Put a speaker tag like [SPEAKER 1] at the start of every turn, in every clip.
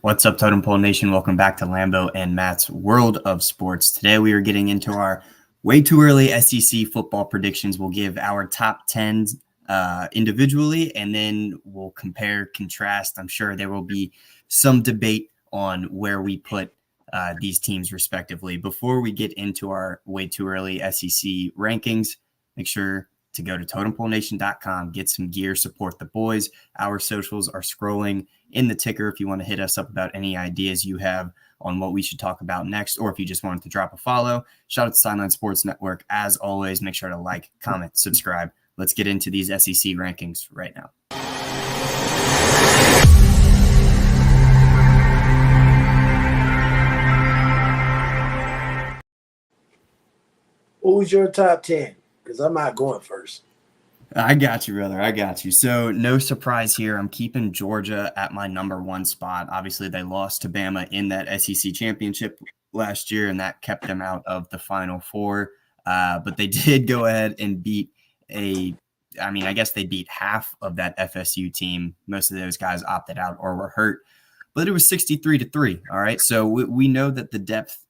[SPEAKER 1] What's up, Totem Pole Nation? Welcome back to Lambo and Matt's World of Sports. Today we are getting into our way too early SEC football predictions. We'll give our top 10s individually, and then we'll compare, contrast. I'm sure there will be some debate on where we put these teams respectively. Before we get into our way too early SEC rankings, make sure to go to totempolenation.com, get some gear, support the boys. Our socials are scrolling in the ticker if you want to hit us up about any ideas you have on what we should talk about next, or if you just wanted to drop a follow. Shout out to Sideline Sports Network. As always, make sure to like, comment, subscribe. Let's get into these SEC rankings right now.
[SPEAKER 2] Who's your top 10? Because I'm not going first.
[SPEAKER 1] I got you, brother. I got you. So no surprise here. I'm keeping Georgia at my number one spot. Obviously, they lost to Bama in that SEC championship last year, and that kept them out of the Final Four. But they did go ahead and beat I guess they beat half of that FSU team. Most of those guys opted out or were hurt. But it was 63-3. All right. So we know that the depth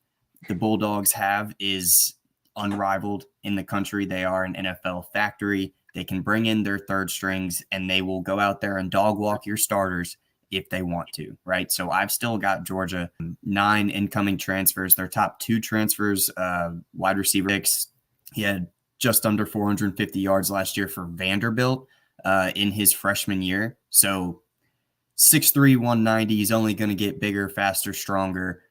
[SPEAKER 1] the Bulldogs have is unrivaled in the country. They are an NFL factory. They can bring in their third strings and they will go out there and dog walk your starters if they want to, right? So I've still got Georgia, 9 incoming transfers. Their top 2 transfers, wide receiver Hicks, he had just under 450 yards last year for Vanderbilt in his freshman year. So 6'3", 190, he's only going to get bigger, faster, stronger.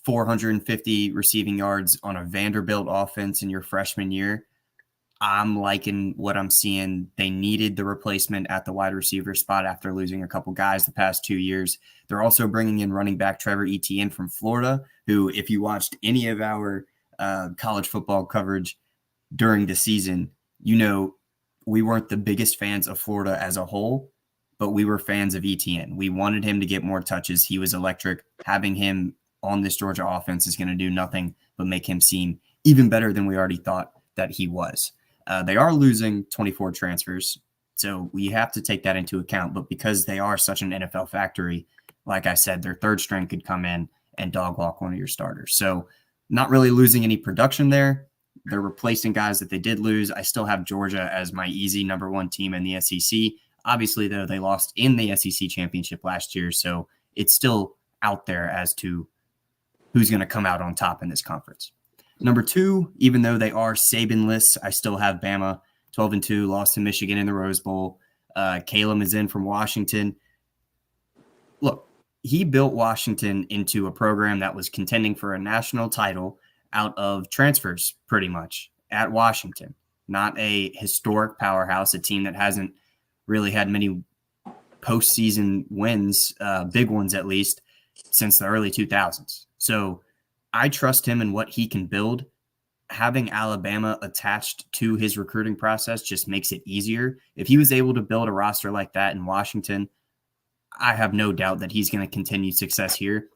[SPEAKER 1] 450 receiving yards on a Vanderbilt offense in your freshman year. I'm liking what I'm seeing. They needed the replacement at the wide receiver spot after losing a couple guys the past 2 years. They're also bringing in running back Trevor Etienne from Florida, who, if you watched any of our college football coverage during the season, you know we weren't the biggest fans of Florida as a whole, but we were fans of Etienne. We wanted him to get more touches. He was electric. Having him on this Georgia offense is going to do nothing but make him seem even better than we already thought that he was. They are losing 24 transfers, so we have to take that into account. But because they are such an NFL factory, like I said, their third string could come in and dog walk one of your starters. So not really losing any production there. They're replacing guys that they did lose. I still have Georgia as my easy number one team in the SEC. Obviously, though, they lost in the SEC championship last year, so it's still out there as to who's going to come out on top in this conference. Number 2, even though they are Saban-less, I still have Bama, 12-2, lost to Michigan in the Rose Bowl. Caleb is in from Washington. Look, he built Washington into a program that was contending for a national title out of transfers, pretty much, at Washington. Not a historic powerhouse, a team that hasn't really had many postseason wins, big ones at least, since the early 2000s. So I trust him in what he can build. Having Alabama attached to his recruiting process just makes it easier. If he was able to build a roster like that in Washington, I have no doubt that he's going to continue success here.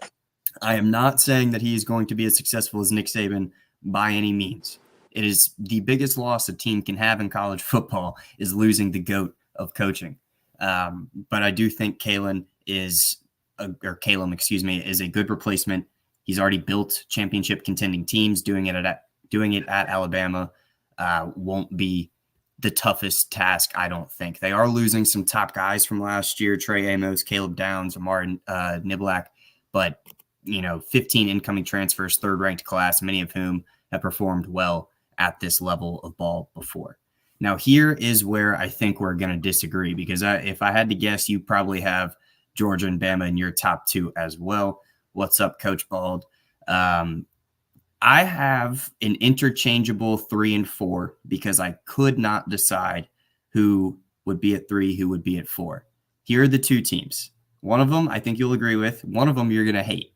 [SPEAKER 1] I am not saying that he is going to be as successful as Nick Saban by any means. It is the biggest loss a team can have in college football is losing the GOAT of coaching. But I do think Caleb is a good replacement. He's already built championship contending teams. Doing it at Alabama won't be the toughest task, I don't think. They are losing some top guys from last year: Trey Amos, Caleb Downs, Amar Niblack, but 15 incoming transfers, third-ranked class, many of whom have performed well at this level of ball before. Now, here is where I think we're going to disagree, because if I had to guess, you probably have Georgia and Bama in your top 2 as well. What's up, Coach Bald? I have an interchangeable 3 and 4 because I could not decide who would be at 3, who would be at 4. Here are the 2 teams. One of them I think you'll agree with. One of them you're going to hate.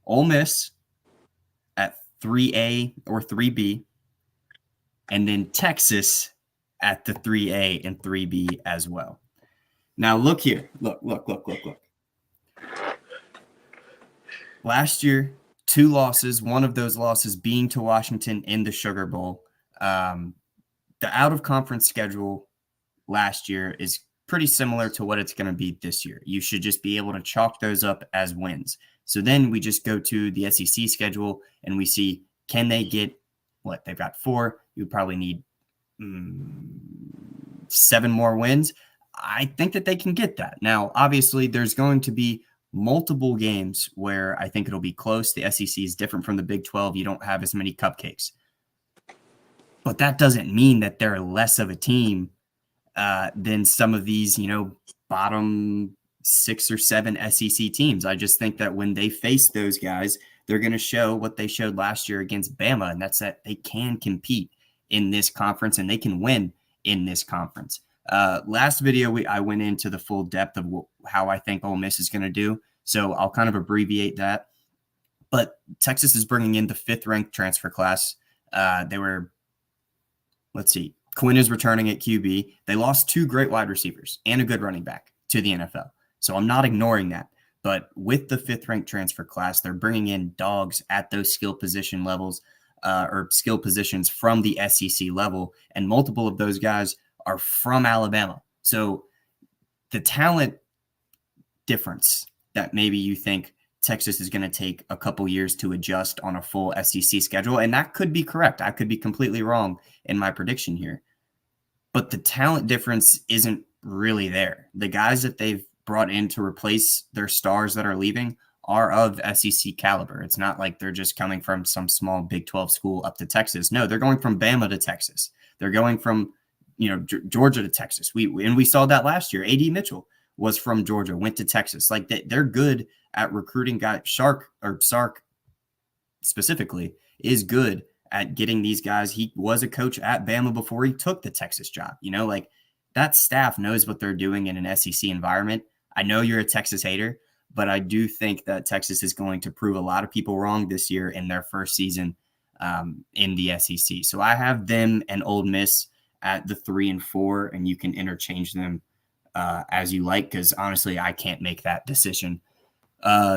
[SPEAKER 1] Ole Miss at 3A or 3B, and then Texas at the 3A and 3B as well. Now look here. Look. Last year, 2 losses, one of those losses being to Washington in the Sugar Bowl. The out-of-conference schedule last year is pretty similar to what it's going to be this year. You should just be able to chalk those up as wins. So then we just go to the SEC schedule and we see, can they get what they've got 4? You probably need 7 more wins. I think that they can get that. Now, obviously, there's going to be multiple games where I think it'll be close. The SEC is different from the Big 12. You don't have as many cupcakes. But that doesn't mean that they're less of a team than some of these, bottom 6 or 7 SEC teams. I just think that when they face those guys, they're going to show what they showed last year against Bama, and that's that they can compete in this conference and they can win in this conference. Last video, I went into the full depth of how I think Ole Miss is going to do, so I'll kind of abbreviate that. But Texas is bringing in the 5th-ranked transfer class. Quinn is returning at QB. They lost 2 great wide receivers and a good running back to the NFL. So I'm not ignoring that. But with the 5th-ranked transfer class, they're bringing in dogs at those skill position levels or skill positions from the SEC level. And multiple of those guys are from Alabama. So the talent difference that maybe you think Texas is going to take a couple years to adjust on a full SEC schedule, and that could be correct. I could be completely wrong in my prediction here. But the talent difference isn't really there. The guys that they've brought in to replace their stars that are leaving are of SEC caliber. It's not like they're just coming from some small Big 12 school up to Texas. No, they're going from Bama to Texas. They're going from Georgia to Texas. We saw that last year. A.D. Mitchell was from Georgia, went to Texas. Like they're good at recruiting guys. Sark specifically is good at getting these guys. He was a coach at Bama before he took the Texas job. That staff knows what they're doing in an SEC environment. I know you're a Texas hater, but I do think that Texas is going to prove a lot of people wrong this year in their first season in the SEC. So I have them and Ole Miss at the 3 and 4, and you can interchange them as you like, because honestly, I can't make that decision.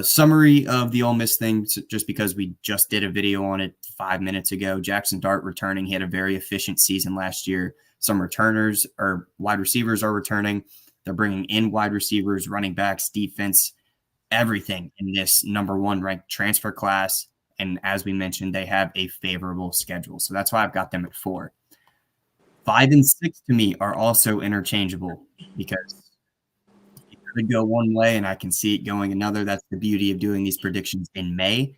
[SPEAKER 1] Summary of the Ole Miss thing, just because we just did a video on it 5 minutes ago. Jackson Dart returning. He had a very efficient season last year. Some returners or wide receivers are returning. They're bringing in wide receivers, running backs, defense, everything in this number 1 ranked transfer class. And as we mentioned, they have a favorable schedule. So that's why I've got them at 4. 5 and 6 to me are also interchangeable because it could go one way and I can see it going another. That's the beauty of doing these predictions in May.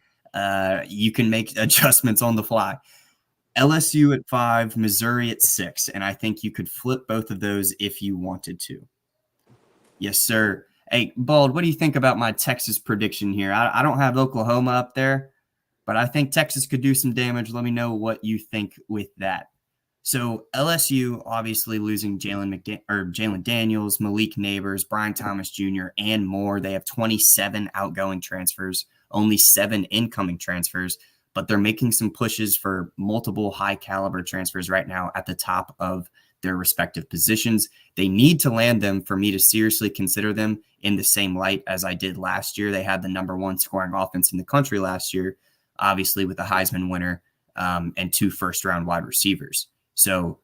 [SPEAKER 1] You can make adjustments on the fly. LSU at 5, Missouri at 6, and I think you could flip both of those if you wanted to. Yes, sir. Hey, Bald, what do you think about my Texas prediction here? I don't have Oklahoma up there, but I think Texas could do some damage. Let me know what you think with that. So LSU obviously losing Jalen Daniels, Malik Neighbors, Brian Thomas Jr., and more. They have 27 outgoing transfers, only 7 incoming transfers, but they're making some pushes for multiple high-caliber transfers right now at the top of their respective positions. They need to land them for me to seriously consider them in the same light as I did last year. They had the number 1 scoring offense in the country last year, obviously with the Heisman winner and 2 first-round wide receivers. So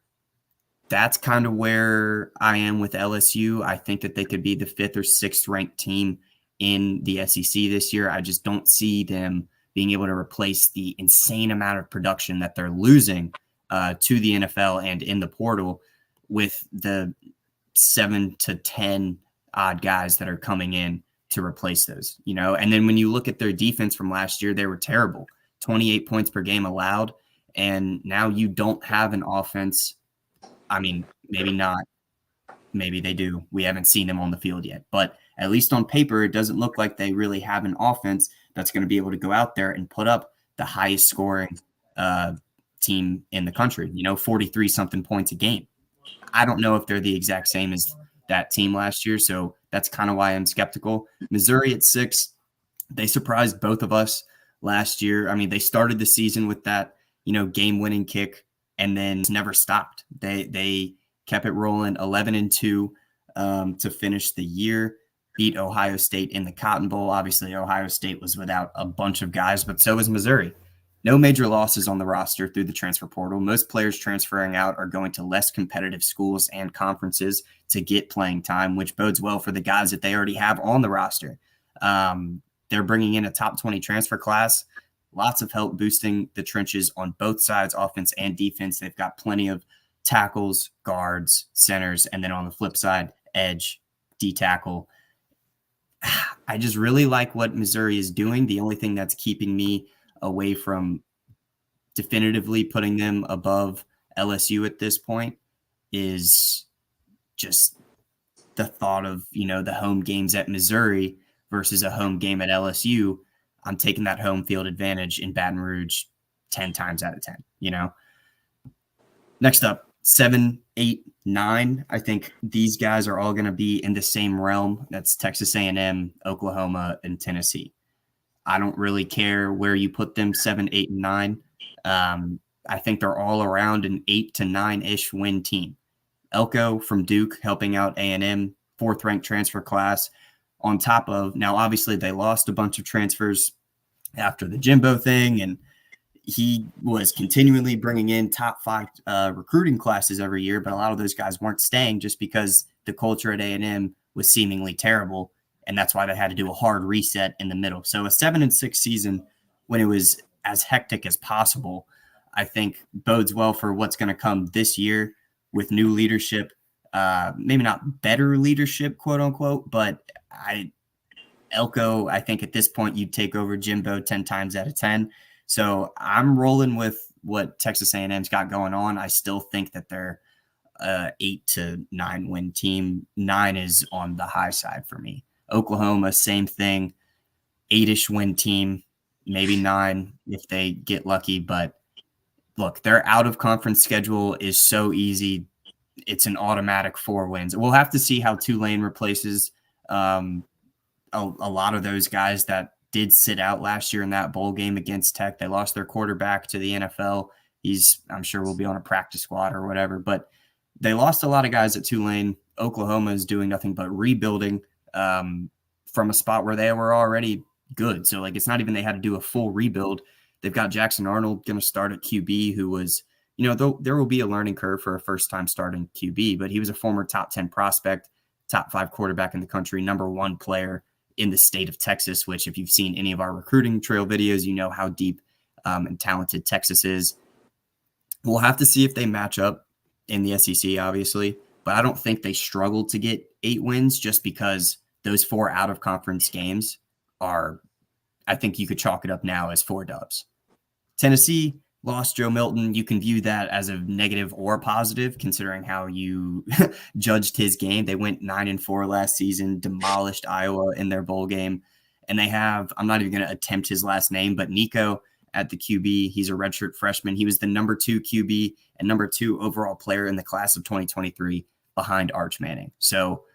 [SPEAKER 1] that's kind of where I am with LSU. I think that they could be the 5th or 6th ranked team in the SEC this year. I just don't see them being able to replace the insane amount of production that they're losing to the NFL and in the portal with the 7 to 10 odd guys that are coming in to replace those, And then when you look at their defense from last year, they were terrible. 28 points per game allowed. And now you don't have an offense. I mean, maybe not. Maybe they do. We haven't seen them on the field yet. But at least on paper, it doesn't look like they really have an offense that's going to be able to go out there and put up the highest scoring team in the country, 43-something points a game. I don't know if they're the exact same as that team last year, so that's kind of why I'm skeptical. Missouri at 6, they surprised both of us last year. I mean, they started the season with that game-winning kick, and then never stopped. They kept it rolling, 11-2 to finish the year. Beat Ohio State in the Cotton Bowl. Obviously, Ohio State was without a bunch of guys, but so was Missouri. No major losses on the roster through the transfer portal. Most players transferring out are going to less competitive schools and conferences to get playing time, which bodes well for the guys that they already have on the roster. They're bringing in a top 20 transfer class. Lots of help boosting the trenches on both sides, offense and defense. They've got plenty of tackles, guards, centers, and then on the flip side, edge, D-tackle. I just really like what Missouri is doing. The only thing that's keeping me away from definitively putting them above LSU at this point is just the thought of, the home games at Missouri versus a home game at LSU. I'm taking that home field advantage in Baton Rouge 10 times out of 10, Next up, 7, 8, 9. I think these guys are all going to be in the same realm. That's Texas A&M, Oklahoma, and Tennessee. I don't really care where you put them, 7, 8, and 9. I think they're all around an 8 to 9-ish win team. Elko from Duke helping out A&M, 4th-ranked transfer class. On top of, now obviously they lost a bunch of transfers after the Jimbo thing, and he was continually bringing in top 5 recruiting classes every year, but a lot of those guys weren't staying just because the culture at A&M was seemingly terrible, and that's why they had to do a hard reset in the middle. So a 7-6 season, when it was as hectic as possible, I think bodes well for what's going to come this year with new leadership. Maybe not better leadership, quote unquote, but Elko, I think at this point you'd take over Jimbo 10 times out of 10. So I'm rolling with what Texas A&M's got going on. I still think that they're 8 to 9 win team. 9 is on the high side for me. Oklahoma, same thing, 8-ish win team, maybe 9 if they get lucky. But look, their out of conference schedule is so easy. It's an automatic 4 wins. We'll have to see how Tulane replaces a lot of those guys that did sit out last year in that bowl game against Tech. They lost their quarterback to the NFL. I'm sure will be on a practice squad or whatever, but they lost a lot of guys at Tulane. Oklahoma is doing nothing but rebuilding from a spot where they were already good. So it's not even they had to do a full rebuild. They've got Jackson Arnold going to start at QB, who was, there will be a learning curve for a first-time starting QB, but he was a former top 10 prospect, top 5 quarterback in the country, number 1 player in the state of Texas, which if you've seen any of our recruiting trail videos, you know how deep and talented Texas is. We'll have to see if they match up in the SEC, obviously, but I don't think they struggle to get 8 wins just because those 4 out-of-conference games are, I think you could chalk it up now as 4 dubs. Tennessee lost Joe Milton. You can view that as a negative or positive, considering how you judged his game. They went 9-4 last season, demolished Iowa in their bowl game. And they have, I'm not even going to attempt his last name, but Nico at the QB. He's a redshirt freshman. He was the number 2 QB and number 2 overall player in the class of 2023 behind Arch Manning. So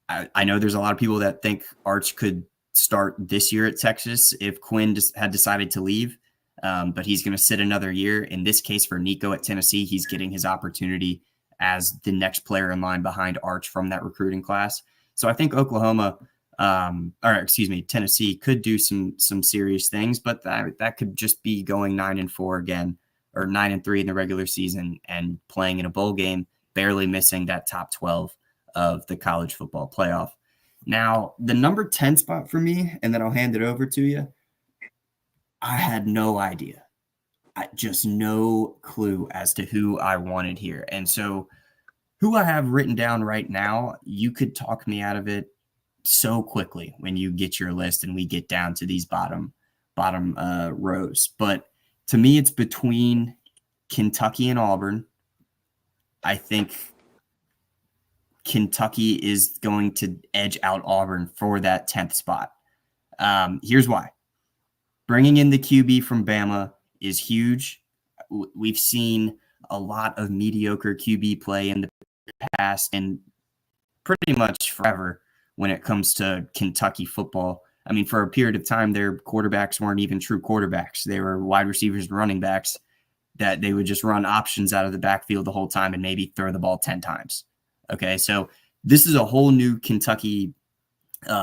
[SPEAKER 1] I know there's a lot of people that think Arch could start this year at Texas if Quinn had decided to leave. But he's going to sit another year. In this case, for Nico at Tennessee, he's getting his opportunity as the next player in line behind Arch from that recruiting class. So I think Tennessee could do some serious things, but that could just be going 9-4 again, or 9-3 in the regular season and playing in a bowl game, barely missing that top 12 of the college football playoff. Now, the number 10 spot for me, and then I'll hand it over to you. I had no idea. Just no clue as to who I wanted here. And so who I have written down right now, you could talk me out of it so quickly when you get your list and we get down to these bottom rows. But to me, it's between Kentucky and Auburn. I think Kentucky is going to edge out Auburn for that 10th spot. Here's why. Bringing in the QB from Bama is huge. We've seen a lot of mediocre QB play in the past and pretty much forever when it comes to Kentucky football. I mean, for a period of time, their quarterbacks weren't even true quarterbacks. They were wide receivers and running backs that they would just run options out of the backfield the whole time and maybe throw the ball 10 times. Okay, so this is a whole new Kentucky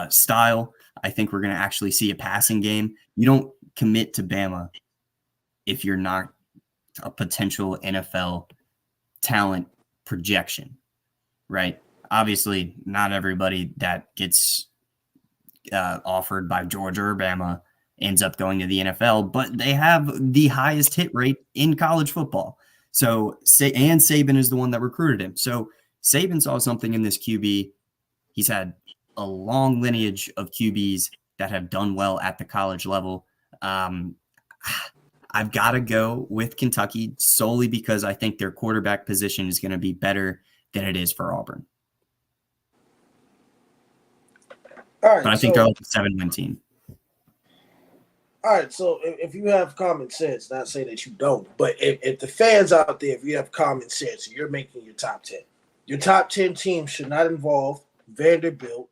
[SPEAKER 1] style. I think we're going to actually see a passing game. You don't commit to Bama if you're not a potential NFL talent projection, right? Obviously, not everybody that gets offered by Georgia or Bama ends up going to the NFL, but they have the highest hit rate in college football. So, and Saban is the one that recruited him. So Saban saw something in this QB. He's had a long lineage of QBs that have done well at the college level. I've got to go with Kentucky solely because I think their quarterback position is going to be better than it is for Auburn.
[SPEAKER 2] All right,
[SPEAKER 1] but I think they're like a 7-win team.
[SPEAKER 2] All right, so if you have common sense, not saying that you don't, but if the fans out there, if you have common sense, you're making your top 10. Your top 10 teams should not involve Vanderbilt,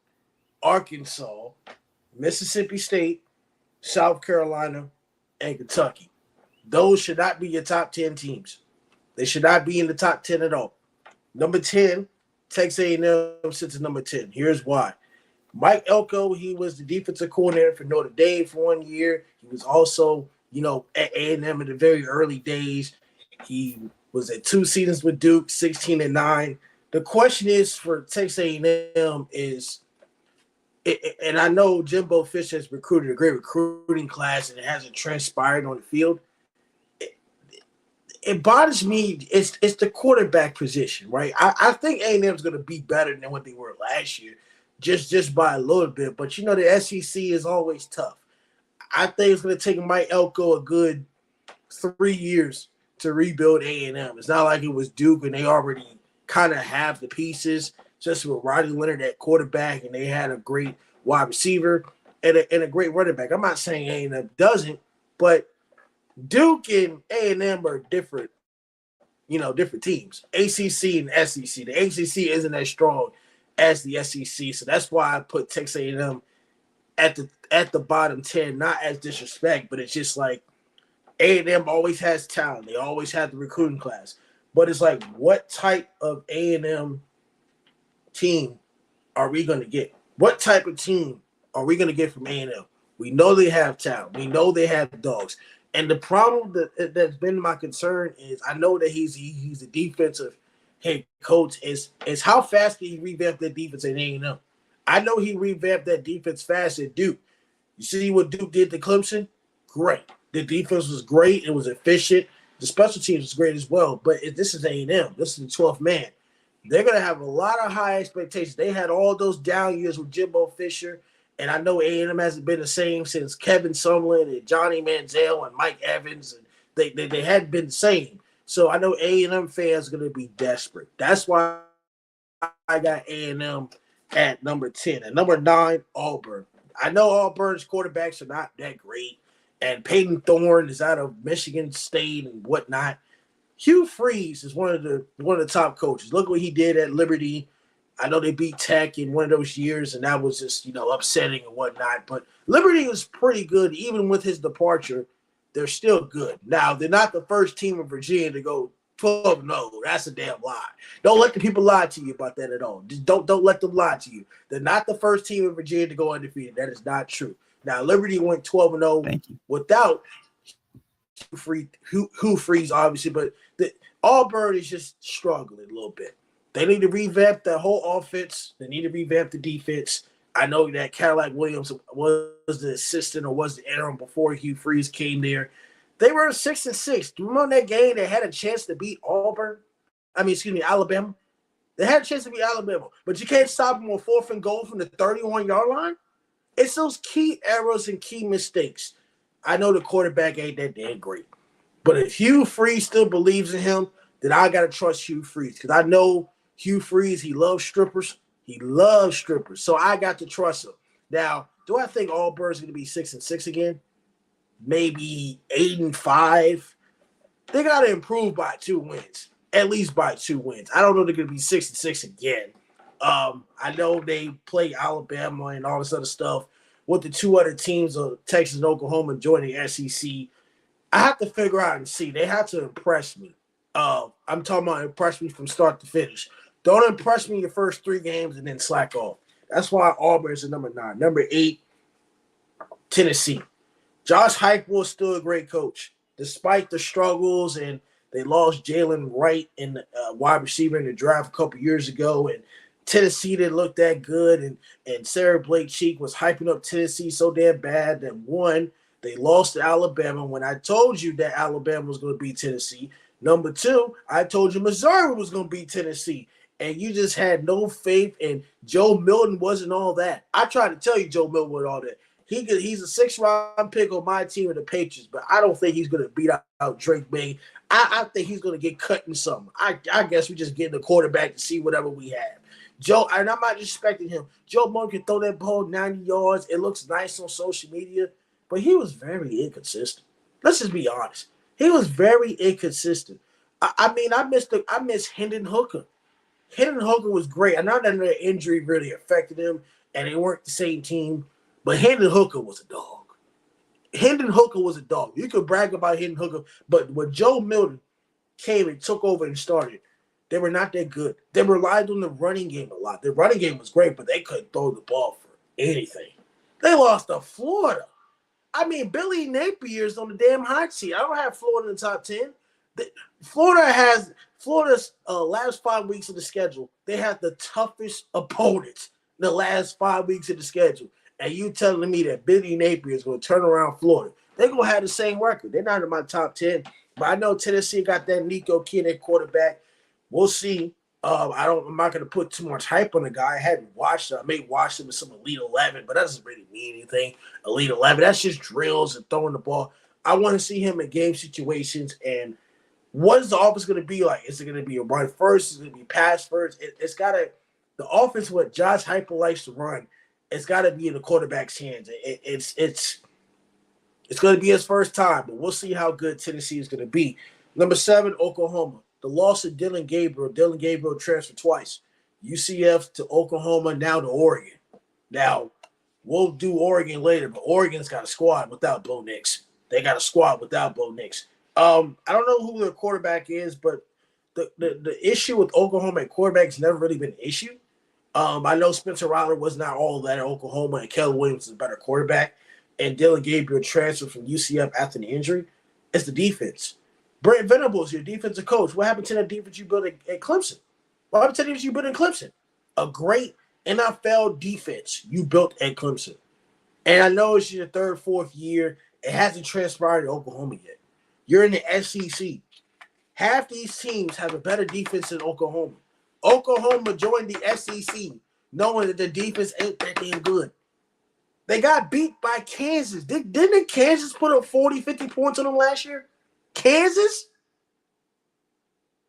[SPEAKER 2] Arkansas, Mississippi State, South Carolina, and Kentucky. Those should not be your top 10 teams. They should not be in the top 10 at all. Number 10, Texas A&M sits at number 10. Here's why. Mike Elko, he was the defensive coordinator for Notre Dame for 1 year. He was also, at A&M in the very early days. He was at 2 seasons with Duke, 16-9. The question is for Texas A&M is, and I know Jimbo Fisher has recruited a great recruiting class and it hasn't transpired on the field. It bothers me. It's the quarterback position, right? I think A&M is going to be better than what they were last year. Just by a little bit. But, the SEC is always tough. I think it's going to take Mike Elko a good 3 years to rebuild A&M. It's not like it was Duke and they already kind of have the pieces, just with Rodney Leonard at quarterback, and they had a great wide receiver and a great running back. I'm not saying A&M doesn't, but Duke and A&M are different, different teams. ACC and SEC. The ACC isn't as strong as the SEC. So that's why I put Texas A&M at the bottom 10, not as disrespect, but it's just like A&M always has talent. They always have the recruiting class. But it's like, what type of A&M team are we going to get? What type of team are we going to get from A&M? We know they have talent. We know they have dogs. And the problem that's been my concern is I know that he's a defensive head coach is how fast can he revamp that defense at A&M? I know he revamped that defense fast at Duke. You see what Duke did to Clemson? Great. The defense was great. It was efficient. The special teams was great as well. But this is A&M. This is the 12th man. They're going to have a lot of high expectations. They had all those down years with Jimbo Fisher. And I know A&M hasn't been the same since Kevin Sumlin and Johnny Manziel and Mike Evans. And they hadn't been the same. So I know A&M fans are going to be desperate. That's why I got A&M at number 10. At number 9, Auburn. I know Auburn's quarterbacks are not that great. And Peyton Thorne is out of Michigan State and whatnot. Hugh Freeze is one of the top coaches. Look what he did at Liberty. I know they beat Tech in one of those years, and that was just, upsetting and whatnot. But Liberty was pretty good. Even with his departure, they're still good. Now, they're not the first team in Virginia to go 12-0. That's a damn lie. Don't let the people lie to you about that at all. Just don't let them lie to you. They're not the first team in Virginia to go undefeated. That is not true. Now, Liberty went 12-0 without Hugh Freeze, obviously, but Auburn is just struggling a little bit. They need to revamp the whole offense. They need to revamp the defense. I know that Cadillac Williams was the assistant or was the interim before Hugh Freeze came there. They were 6-6. Do you remember that game? They had a chance to beat Alabama. They had a chance to beat Alabama, but you can't stop them on 4th and goal from the 31-yard line. It's those key errors and key mistakes. I know the quarterback ain't that damn great, but if Hugh Freeze still believes in him, then I got to trust Hugh Freeze because I know Hugh Freeze, he loves strippers. He loves strippers, so I got to trust him. Now, do I think Auburn's going to be 6-6 again? Maybe 8-5. They got to improve by 2 wins, at least by 2 wins. I don't know they're going to be 6-6 again. I know they play Alabama and all this other stuff with the 2 other teams of Texas and Oklahoma joining the SEC. I have to figure out and see. They have to impress me. I'm talking about impress me from start to finish. Don't impress me your first 3 games and then slack off. That's why Auburn is at number 9. Number 8, Tennessee. Josh Heupel is still a great coach. despite the struggles, and they lost Jalen Wright in wide receiver in the draft a couple years ago, and Tennessee didn't look that good, and Sarah Blake Cheek was hyping up Tennessee so damn bad that one, they lost to Alabama when I told you that Alabama was going to beat Tennessee. Number two, I told you Missouri was going to beat Tennessee, and you just had no faith, and Joe Milton wasn't all that. I tried to tell you Joe Milton wasn't all that. He's a sixth-round pick on my team in the Patriots, but I don't think he's going to beat out Drake May. I think he's going to get cut in something. I guess we're just getting the quarterback to see whatever we have. Joe, and I'm not disrespecting him. Joe Milton can throw that ball 90 yards. It looks nice on social media, but he was very inconsistent. Let's just be honest. He was very inconsistent. I mean, I miss Hendon Hooker. Hendon Hooker was great. I know that the injury really affected him, and they weren't the same team, but Hendon Hooker was a dog. Hendon Hooker was a dog. You could brag about Hendon Hooker, but when Joe Milton came and took over and started, they were not that good. They relied on the running game a lot. The running game was great, but they couldn't throw the ball for anything. They lost to Florida. I mean, Billy Napier's on the damn hot seat. I don't have Florida in the top 10. Florida's last 5 weeks of the schedule. They have the toughest opponents in the last 5 weeks of the schedule. And you telling me that Billy Napier is going to turn around Florida? They're going to have the same record. They're not in my top 10. But I know Tennessee got that Nico kid at quarterback. We'll see. I'm not going to put too much hype on the guy. I hadn't watched him. I may watch him in some Elite 11, but that doesn't really mean anything. Elite 11, that's just drills and throwing the ball. I want to see him in game situations. And what is the offense going to be like? Is it going to be a run first? Is it going to be pass first? It's got to – the offense, what Josh Heupel likes to run, it's got to be in the quarterback's hands. It's going to be his first time, but we'll see how good Tennessee is going to be. Number 7, Oklahoma. The loss of Dylan Gabriel. Dylan Gabriel transferred twice. UCF to Oklahoma, now to Oregon. Now, we'll do Oregon later, but Oregon's got a squad without Bo Nix. They got a squad without Bo Nix. I don't know who their quarterback is, but the issue with Oklahoma at quarterback has never really been an issue. I know Spencer Rattler was not all that at Oklahoma, and Kelly Williams is a better quarterback, and Dylan Gabriel transferred from UCF after the injury. It's the defense. Brent Venables, your defensive coach. What happened to that defense you built at Clemson? What happened to the defense you built in Clemson? A great NFL defense you built at Clemson. And I know it's your third, fourth year. It hasn't transpired in Oklahoma yet. You're in the SEC. Half these teams have a better defense than Oklahoma. Oklahoma joined the SEC knowing that the defense ain't that damn good. They got beat by Kansas. Didn't Kansas put up 40, 50 points on them last year? Kansas?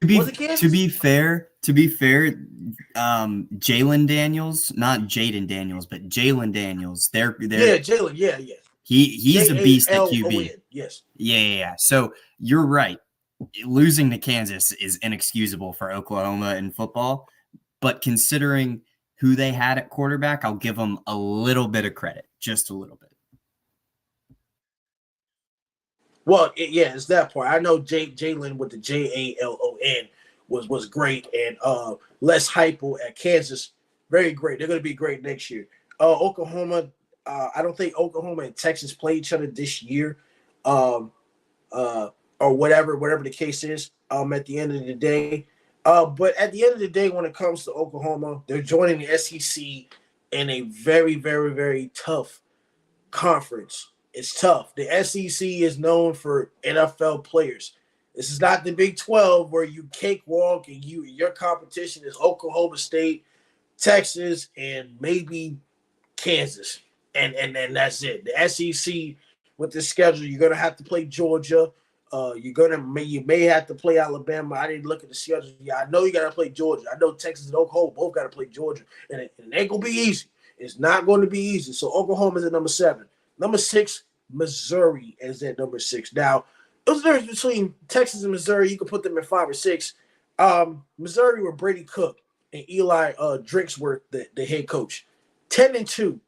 [SPEAKER 1] Was it Kansas? To be fair, Jalen Daniels, not Jaden Daniels, but Jalen Daniels. They're
[SPEAKER 2] Jalen, yeah.
[SPEAKER 1] He's a beast at QB.
[SPEAKER 2] Yes.
[SPEAKER 1] Yeah. So you're right. Losing to Kansas is inexcusable for Oklahoma in football, but considering who they had at quarterback, I'll give them a little bit of credit, just a little bit.
[SPEAKER 2] Well, it's that part. I know Jalen with the Jalon was great, and Les Heupel at Kansas, very great. They're going to be great next year. Oklahoma, I don't think Oklahoma and Texas play each other this year, or whatever the case is. At the end of the day, but at the end of the day, when it comes to Oklahoma, they're joining the SEC in a very, very, very tough conference. It's tough. The SEC is known for NFL players. This is not the Big 12 where you cakewalk and your competition is Oklahoma State, Texas, and maybe Kansas. And that's it. The SEC with the schedule, you're gonna have to play Georgia. You may have to play Alabama. I didn't look at the schedule. Yeah, I know you gotta play Georgia. I know Texas and Oklahoma both gotta play Georgia, and it ain't gonna be easy. It's not going to be easy. So Oklahoma's at number 7. Number 6, Missouri is at number 6. Now, it was there between Texas and Missouri. You could put them at 5 or 6. Missouri with Brady Cook and Eli Drinksworth, the head coach. 10-2.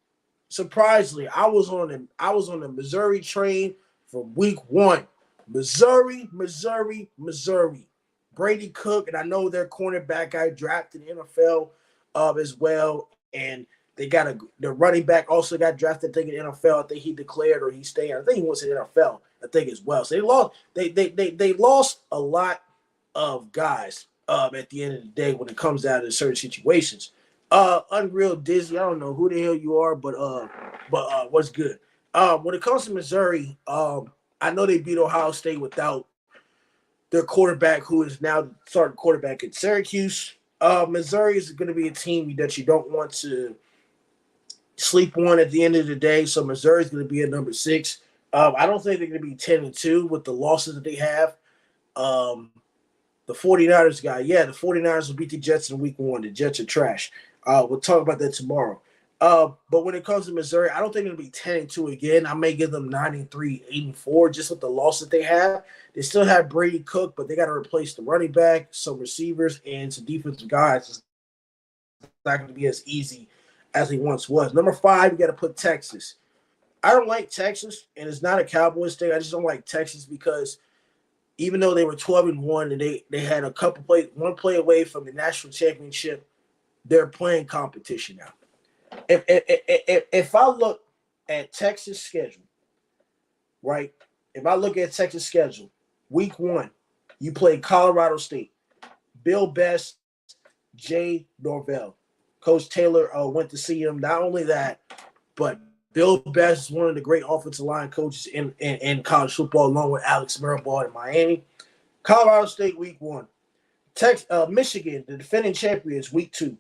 [SPEAKER 2] Surprisingly, I was on the Missouri train from week 1. Missouri. Brady Cook, and I know their cornerback guy drafted in the NFL as well, and they got the running back also got drafted. I think in the NFL. I think he declared or he stayed. I think he wants in the NFL. I think as well. So they lost a lot of guys at the end of the day when it comes down to certain situations. Unreal Dizzy, I don't know who the hell you are, but what's good? When it comes to Missouri, I know they beat Ohio State without their quarterback, who is now the starting quarterback at Syracuse. Missouri is going to be a team that you don't want to sleep on at the end of the day. So Missouri is going to be at number 6. I don't think they're going to be 10-2 with the losses that they have. The 49ers guy, yeah, the 49ers will beat the Jets in week 1. The Jets are trash. We'll talk about that tomorrow. But when it comes to Missouri, I don't think it'll be 10-2 again. I may give them 9-3, 8-4, just with the loss that they have. They still have Brady Cook, but they got to replace the running back, some receivers, and some defensive guys. It's not going to be as easy as he once was. Number 5, you got to put Texas. I don't like Texas, and it's not a Cowboys thing. I just don't like Texas because even though they were 12-1 and they had one play away from the national championship, they're playing competition now. If I look at Texas' schedule, right? If I look at Texas' schedule, week 1, you play Colorado State, Bill Best, Jay Norvell. Coach Taylor went to see him. Not only that, but Bill Best is one of the great offensive line coaches in college football, along with Alex Mirabal in Miami. Colorado State, week 1. Michigan, the defending champions, week 2.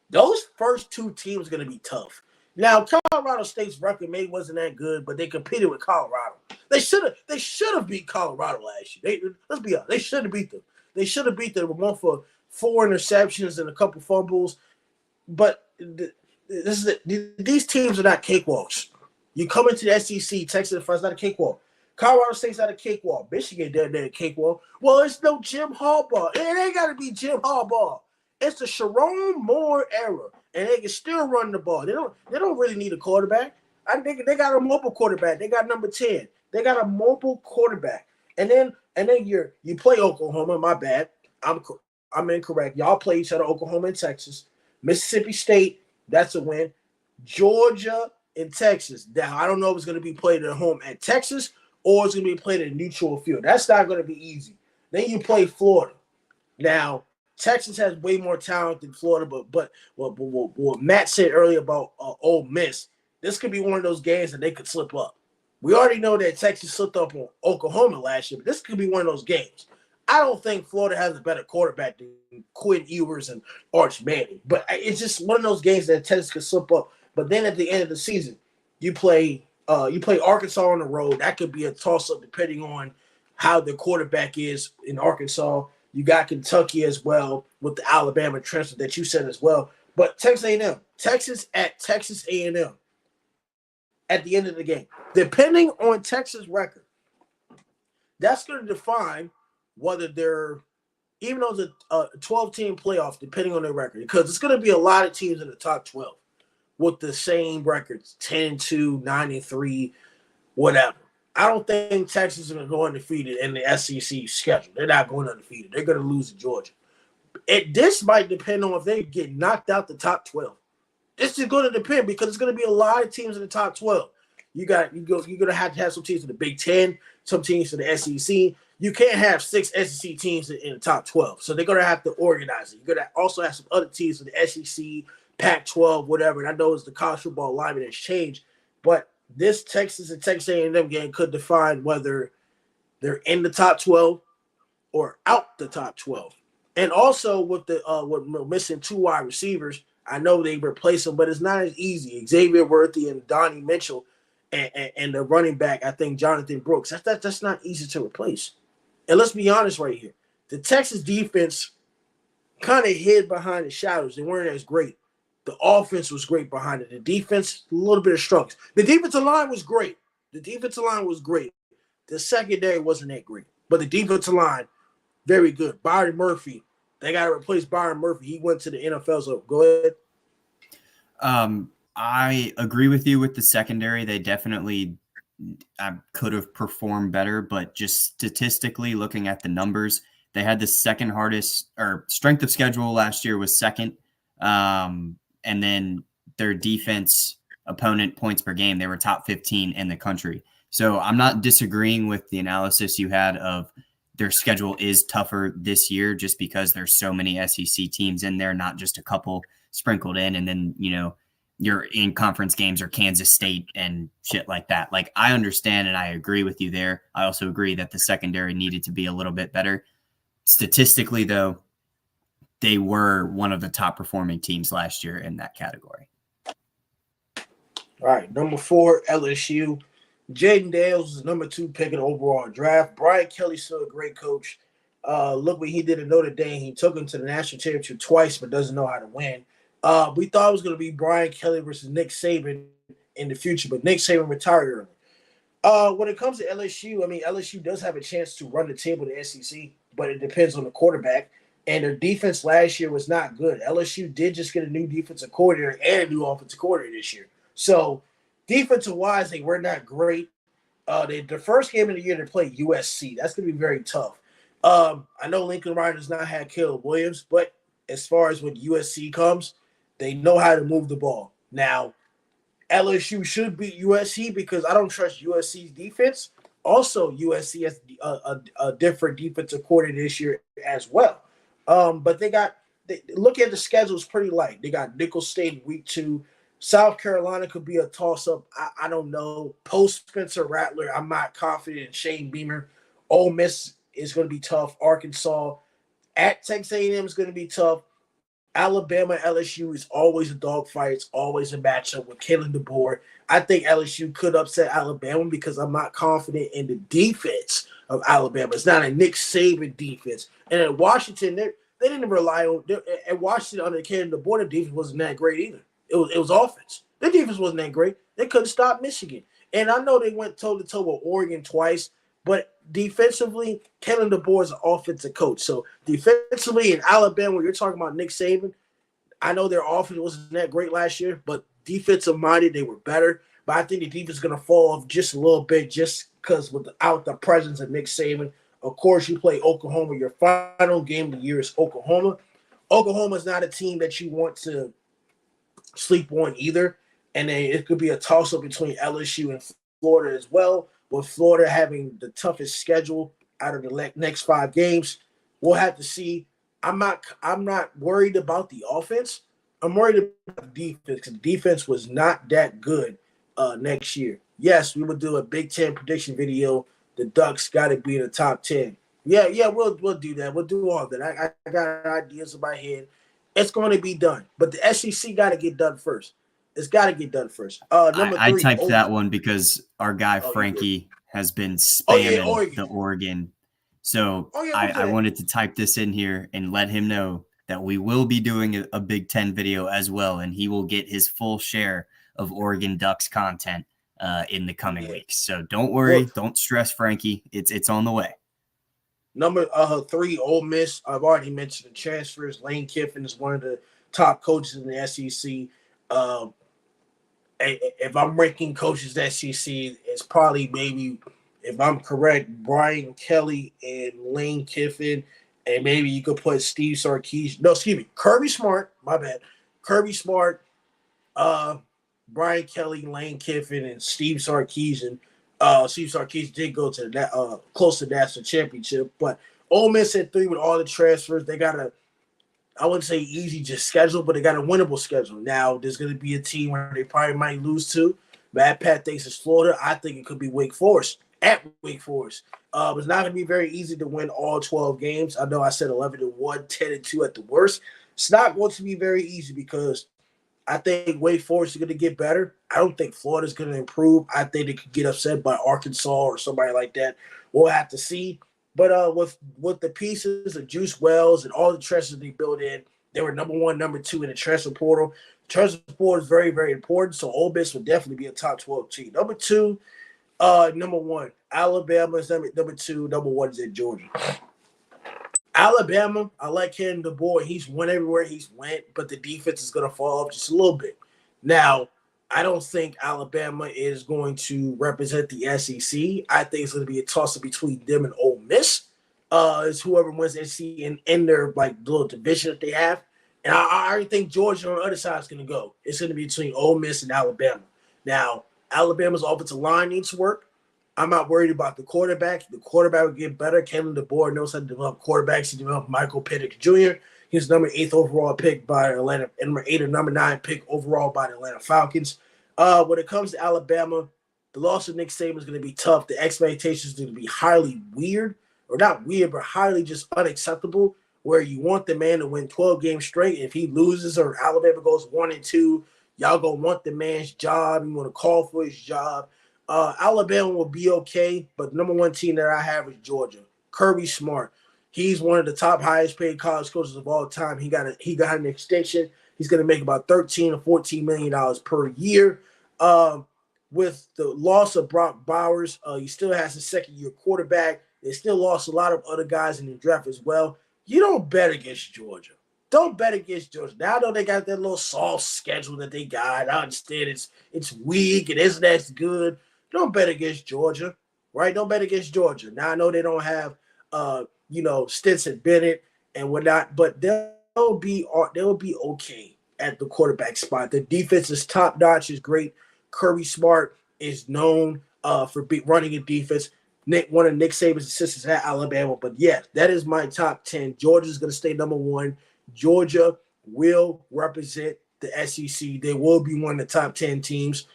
[SPEAKER 2] Those first 2 teams are going to be tough. Now, Colorado State's record maybe wasn't that good, but they competed with Colorado. They should have beat Colorado last year. Let's be honest. They should have beat them. They should have beat them. One for 4 interceptions and a couple fumbles. But these teams are not cakewalks. You come into the SEC, Texas, it's not a cakewalk. Colorado State's not a cakewalk. Michigan, they're a cakewalk. Well, it's no Jim Harbaugh. It ain't got to be Jim Harbaugh. It's the Sharon Moore era, and they can still run the ball. They don't really need a quarterback. I think they got a mobile quarterback. They got number 10. They got a mobile quarterback. And then you play Oklahoma. My bad. I'm incorrect. Y'all play each other, Oklahoma and Texas. Mississippi State, that's a win. Georgia and Texas. Now, I don't know if it's going to be played at home at Texas or it's going to be played at a neutral field. That's not going to be easy. Then you play Florida. Now, Texas has way more talent than Florida, but what Matt said earlier about Ole Miss, this could be one of those games that they could slip up. We already know that Texas slipped up on Oklahoma last year, but this could be one of those games. I don't think Florida has a better quarterback than Quinn Ewers and Arch Manning, but it's just one of those games that Texas could slip up. But then at the end of the season, you play Arkansas on the road. That could be a toss-up depending on how the quarterback is in Arkansas. You got Kentucky as well with the Alabama transfer that you said as well. But Texas A&M, Texas at Texas A&M at the end of the game. Depending on Texas' record, that's going to define whether they're, even though it's a 12-team playoff, depending on their record, because it's going to be a lot of teams in the top 12 with the same records, 10-2, 9-3, whatever. I don't think Texas is going to go undefeated in the SEC schedule. They're not going undefeated. They're going to lose to Georgia. This might depend on if they get knocked out the top 12. This is going to depend because it's going to be a lot of teams in the top 12. You're going to have some teams in the Big Ten, some teams in the SEC. You can't have 6 SEC teams in the top 12. So they're going to have to organize it. You're going to also have some other teams in the SEC, Pac-12, whatever. And I know it's the college football alignment has changed, but this Texas and Texas A&M game could define whether they're in the top 12 or out the top 12. And also with missing 2 wide receivers, I know they replace them, but it's not as easy. Xavier Worthy and Donnie Mitchell and the running back, I think Jonathan Brooks. That's not easy to replace. And let's be honest right here. The Texas defense kind of hid behind the shadows. They weren't as great. The offense was great behind it. The defense, a little bit of struggles. The defensive line was great. The secondary wasn't that great. But the defensive line, very good. Byron Murphy, they got to replace Byron Murphy. He went to the NFL, so go ahead.
[SPEAKER 1] I agree with you with the secondary. They definitely could have performed better, but just statistically looking at the numbers, they had the second hardest, or strength of schedule last year was second. And then their defense opponent points per game, they were top 15 in the country. So I'm not disagreeing with the analysis you had of their schedule is tougher this year just because there's so many SEC teams in there, not just a couple sprinkled in. And then, you're in conference games or Kansas State and shit like that. Like, I understand and I agree with you there. I also agree that the secondary needed to be a little bit better. Statistically, though, they were one of the top performing teams last year in that category.
[SPEAKER 2] All right, number 4, LSU. Jaden Daniels is number 2 pick in the overall draft. Brian Kelly's still a great coach. Look what he did at Notre Dame. He took him to the national championship twice, but doesn't know how to win. We thought it was going to be Brian Kelly versus Nick Saban in the future, but Nick Saban retired early. When it comes to LSU, I mean, LSU does have a chance to run the table to SEC, but it depends on the quarterback. And their defense last year was not good. LSU did just get a new defensive coordinator and a new offensive coordinator this year. So defensive-wise, they were not great. The first game of the year, they played USC. That's going to be very tough. I know Lincoln Ryan does not have Caleb Williams, but as far as when USC comes, they know how to move the ball. Now, LSU should beat USC because I don't trust USC's defense. Also, USC has a different defensive coordinator this year as well. But look at the schedule, it's pretty light. They got Nicholls State week 2. South Carolina could be a toss-up. I don't know. Post Spencer Rattler, I'm not confident in Shane Beamer. Ole Miss is going to be tough. Arkansas at Texas A&M is going to be tough. Alabama, LSU is always a dogfight. It's always a matchup with Kalen DeBoer. I think LSU could upset Alabama because I'm not confident in the defense of Alabama. It's not a Nick Saban defense. And at Washington, they didn't rely on – at Washington under Kalen DeBoer, the defense wasn't that great either. It was offense. Their defense wasn't that great. They couldn't stop Michigan. And I know they went toe-to-toe with Oregon twice, but defensively, Kellen DeBoer is an offensive coach. So defensively in Alabama, when you're talking about Nick Saban, I know their offense wasn't that great last year, but defensive-minded, they were better. But I think the defense is going to fall off just a little bit just because without the presence of Nick Saban. Of course, you play Oklahoma. Your final game of the year is Oklahoma. Oklahoma is not a team that you want to sleep on either. And then it could be a toss-up between LSU and Florida as well, with Florida having the toughest schedule out of the next 5 games. We'll have to see. I'm not worried about the offense. I'm worried about the defense because the defense was not that good next year. Yes, we would do a Big Ten prediction video. The Ducks got to be in the top 10. Yeah, we'll do that. We'll do all that. I got ideas in my head. It's going to be done. But the SEC got to get done first. It's got to get done first. Number 3.
[SPEAKER 1] I typed that one because our guy Frankie has been spamming the Oregon. So I wanted to type this in here and let him know that we will be doing a Big Ten video as well, and he will get his full share of Oregon Ducks content in the coming weeks. So don't worry. Don't stress, Frankie. It's on the way.
[SPEAKER 2] Number 3, Ole Miss. I've already mentioned the transfers. Lane Kiffin is one of the top coaches in the SEC. If I'm ranking coaches in the SEC, it's probably maybe, if I'm correct, Brian Kelly and Lane Kiffin, and maybe you could put Steve Sarkisian. No, excuse me, Kirby Smart. My bad. Kirby Smart, Brian Kelly, Lane Kiffin, and Steve Sarkisian. Steve Sarkisian did go to the close to the national championship, but Ole Miss at 3 with all the transfers. They got I wouldn't say easy just schedule, but they got a winnable schedule. Now, there's going to be a team where they probably might lose to. Bad Pat thinks it's Florida. I think it could be Wake Forest at Wake Forest. It's not going to be very easy to win all 12 games. I know I said 11-1, 10-2 at the worst. It's not going to be very easy because I think Wake Forest is going to get better. I don't think Florida's going to improve. I think they could get upset by Arkansas or somebody like that. We'll have to see. But with the pieces of Juice Wells and all the transfers they built in, they were number 1, number 2 in the transfer portal. The transfer portal is very, very important, so Ole Miss would definitely be a top 12 team. Number 2, number 1, Alabama is number 2. Number 1 is in Georgia. Alabama, I like Ken DeBoer. He's won everywhere he's went, but the defense is going to fall off just a little bit. Now, I don't think Alabama is going to represent the SEC. I think it's going to be a toss-up between them and Ole Miss. It's whoever wins the SEC in their little division that they have. And I already think Georgia on the other side is going to go. It's going to be between Ole Miss and Alabama. Now, Alabama's offensive line needs work. I'm not worried about the quarterback. The quarterback will get better. Kalen DeBoer knows how to develop quarterbacks. He developed Michael Penix Jr. He's number 8th overall pick by Atlanta, and number 8 or number 9 pick overall by the Atlanta Falcons. When it comes to Alabama, the loss of Nick Saban is going to be tough. The expectations are going to be highly weird, or not weird, but highly just unacceptable. Where you want the man to win 12 games straight. If he loses or Alabama goes 1-2, y'all gonna want the man's job. You want to call for his job. Alabama will be okay, but the number one team that I have is Georgia. Kirby Smart. He's one of the top highest paid college coaches of all time. He got an extension. He's going to make about $13 or $14 million per year. With the loss of Brock Bowers, he still has a second-year quarterback. They still lost a lot of other guys in the draft as well. You don't bet against Georgia. Don't bet against Georgia. Now I know they got that little soft schedule that they got. I understand it's weak. It isn't as good. Don't bet against Georgia, right? Don't bet against Georgia. Now I know they don't have Stetson Bennett and whatnot, but they'll be okay at the quarterback spot. The defense is top notch, is great. Kirby Smart is known for running a defense. One of Nick Saban's assistants at Alabama, but yes, that is my top 10. Georgia's going to stay number 1. Georgia will represent the SEC. They will be one of the top 10 teams,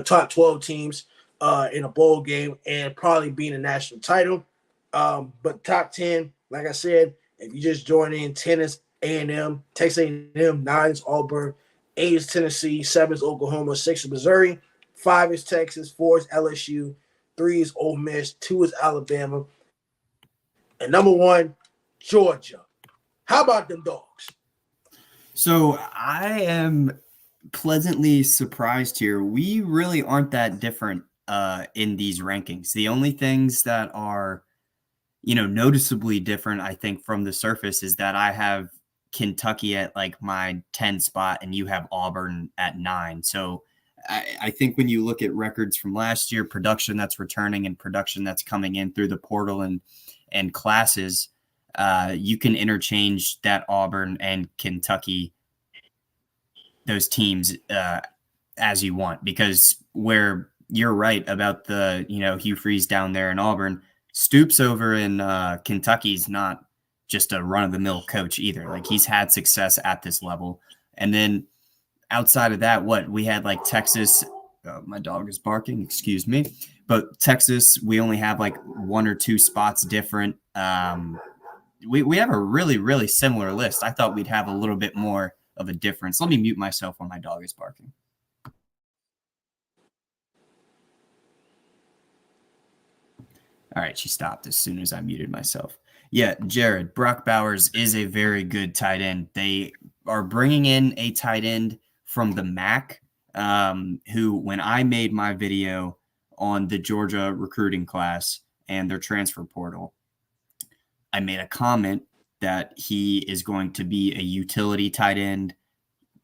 [SPEAKER 2] top 12 teams in a bowl game, and probably being a national title. But top 10, like I said, if you just join in, 10 is A&M, Texas A&M, 9 is Auburn, 8 is Tennessee, 7 is Oklahoma, 6 is Missouri, 5 is Texas, 4 is LSU, 3 is Ole Miss, 2 is Alabama, and number 1, Georgia. How about them dogs?
[SPEAKER 1] So I am pleasantly surprised here. We really aren't that different in these rankings. The only things that are, noticeably different, I think, from the surface is that I have Kentucky at like my 10 spot and you have Auburn at 9. So I think when you look at records from last year, production that's returning and production that's coming in through the portal and classes, you can interchange that Auburn and Kentucky, those teams, as you want, because where you're right about the, Hugh Freeze down there in Auburn, Stoops over in Kentucky's not just a run-of-the-mill coach either. Like, he's had success at this level. And then outside of that, we had like Texas. My dog is barking, excuse me. But Texas, we only have like 1 or 2 spots different. We have a really, really similar list. I thought we'd have a little bit more of a difference. Let me mute myself when my dog is barking. All right, she stopped as soon as I muted myself. Yeah, Jared, Brock Bowers is a very good tight end. They are bringing in a tight end from the MAC, who, when I made my video on the Georgia recruiting class and their transfer portal, I made a comment that he is going to be a utility tight end,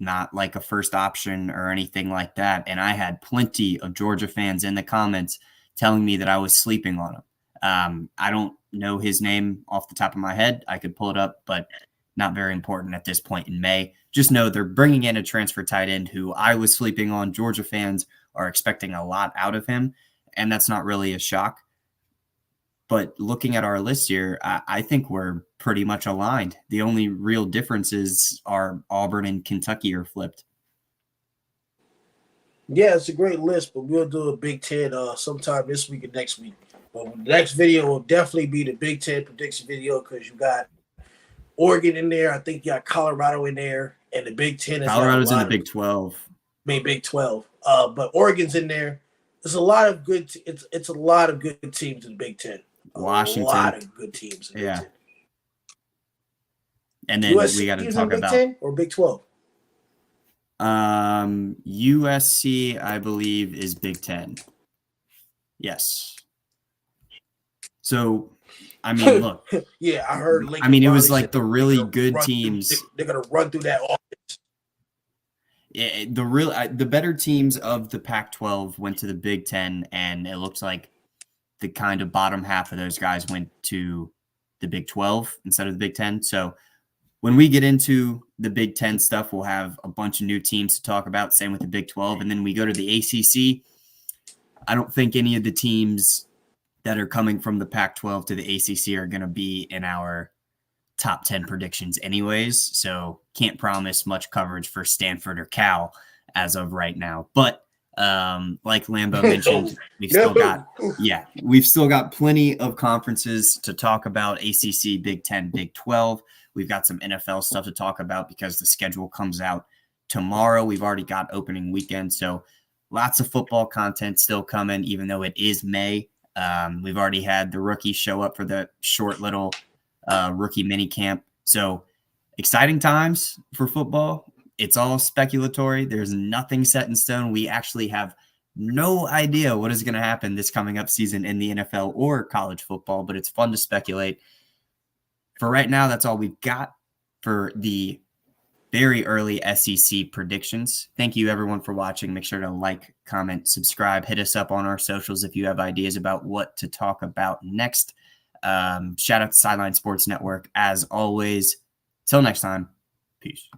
[SPEAKER 1] not like a first option or anything like that. And I had plenty of Georgia fans in the comments telling me that I was sleeping on him. I don't know his name off the top of my head. I could pull it up, but not very important at this point in May. Just know they're bringing in a transfer tight end who I was sleeping on. Georgia fans are expecting a lot out of him, and that's not really a shock. But looking at our list here, I think we're pretty much aligned. The only real differences are Auburn and Kentucky are flipped.
[SPEAKER 2] Yeah, it's a great list, but we'll do a Big Ten sometime this week and next week. But the next video will definitely be the Big Ten prediction video because you got Oregon in there. I think you got Colorado in there, and the Big Ten is
[SPEAKER 1] Colorado's in the Big 12.
[SPEAKER 2] Big 12. But Oregon's in there. There's a lot of good. It's a lot of good teams in the Big Ten.
[SPEAKER 1] Washington.
[SPEAKER 2] A lot of good teams in the Big Ten.
[SPEAKER 1] And then we got to talk about
[SPEAKER 2] Big 10 or Big 12.
[SPEAKER 1] USC, I believe, is Big 10. Yes. So, I mean, look.
[SPEAKER 2] Yeah, I heard. Lincoln
[SPEAKER 1] I mean, it was like the really good teams.
[SPEAKER 2] They're going to run through that offense.
[SPEAKER 1] Yeah, the better teams of the Pac-12 went to the Big 10, and it looks like the kind of bottom half of those guys went to the Big 12 instead of the Big 10. So when we get into the Big 10 stuff, we'll have a bunch of new teams to talk about, same with the Big 12. And then we go to the ACC. I don't think any of the teams that are coming from the Pac-12 to the ACC are going to be in our top 10 predictions anyways. So can't promise much coverage for Stanford or Cal as of right now. But like Lambo mentioned, we've still got plenty of conferences to talk about: ACC, Big 10, Big 12. We've got some NFL stuff to talk about because the schedule comes out tomorrow. We've already got opening weekend, so lots of football content still coming, even though it is May. We've already had the rookies show up for the short little rookie mini camp. So exciting times for football. It's all speculatory. There's nothing set in stone. We actually have no idea what is going to happen this coming up season in the NFL or college football, but it's fun to speculate. For right now, that's all we've got for the very early SEC predictions. Thank you, everyone, for watching. Make sure to like, comment, subscribe. Hit us up on our socials if you have ideas about what to talk about next. Shout out to Sideline Sports Network. As always, till next time, peace.